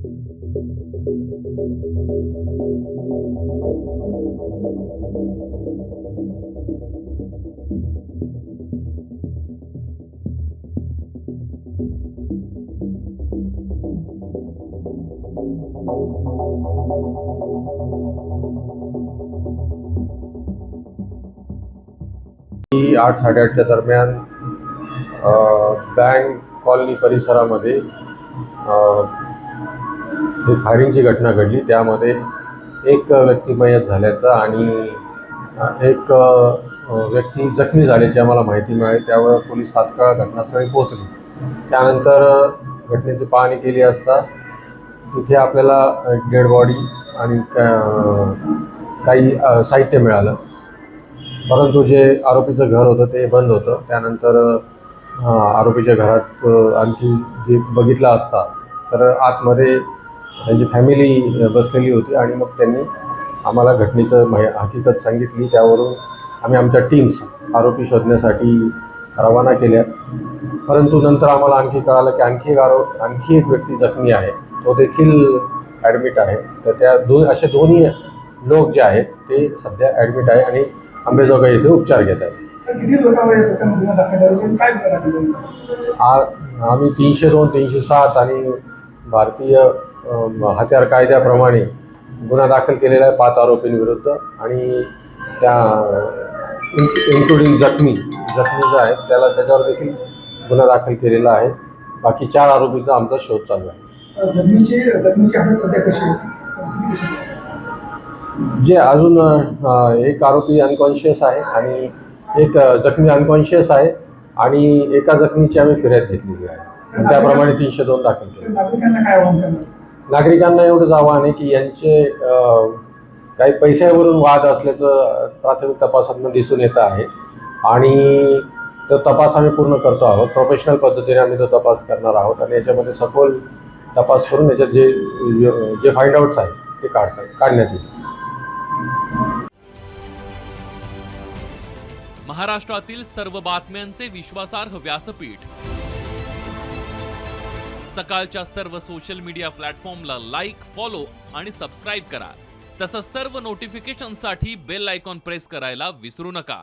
8 8:30च्या दरम्यान bank colony परिसरामध्ये फायरिंगची घटना घडली। त्यामध्ये एक व्यक्ती मयत झाल्याचा आणि एक व्यक्ती जखमी झाल्याची आम्हाला माहिती मिळाली। त्यावर पोलीस तात्काळ घटनास्थळी पोहोचले। त्यानंतर घटनेची पाहणी केली असता तिथे आपल्याला डेड बॉडी आणि काही साहित्य मिळालं, परंतु जे आरोपीचं घर होतं ते बंद होतं। त्यानंतर आरोपीच्या घरात आणखी जे बघितलं असता तर आतमध्ये त्यांची फॅमिली बसलेली होती आणि मग त्यांनी आम्हाला घटनेचं हकीकत सांगितली। त्यावरून आम्ही आमच्या टीम्स आरोपी शोधण्यासाठी रवाना केल्या, परंतु नंतर आम्हाला आणखी कळालं की आणखी एक व्यक्ती जखमी आहे, तो देखील ॲडमिट आहे। तर त्या असे दोन्ही लोक जे आहेत ते सध्या ॲडमिट आहे आणि अंबेजोगाई येथे उपचार घेत आहेत। आम्ही 302, 307 आणि भारतीय हत्यार कायद्याप्रमाणे गुन्हा दाखल केलेला आहे 5 आरोपींविरुद्ध आणि त्या इन्क्लुडिंग जखमी जो आहे त्याच्यावर देखील गुन्हा दाखल केलेला आहे। बाकी 4 आरोपींचा आमचा शोध चालू आहे। जे अजून एक आरोपी अनकॉन्शियस आहे आणि एक जखमी अनकॉन्शियस आहे आणि एका जखमीची आम्ही फिर्याद घेतलेली आहे। त्याप्रमाणे 302 दाखल केले। नागरिकांना एवढंच आवाहन आहे की यांचे काही पैशावरून वाद असल्याचं प्राथमिक तपासातून दिसून येतं आहे आणि तो तपास आम्ही पूर्ण करतो आहोत। प्रोफेशनल पद्धतीने आम्ही तो तपास करणार आहोत आणि याच्यामध्ये सखोल तपास करून याच्यात जे फाइंड आउट्स आहेत ते काढण्यात येईल। महाराष्ट्रातील सर्व बातम्यांचे विश्वासार्ह व्यासपीठ, सकाळच्या सर्व सोशल मीडिया प्लॅटफॉर्मला लाईक, फॉलो आणि सबस्क्राईब करा। तसंच सर्व नोटिफिकेशनसाठी बेल आयकॉन प्रेस करायला विसरू नका।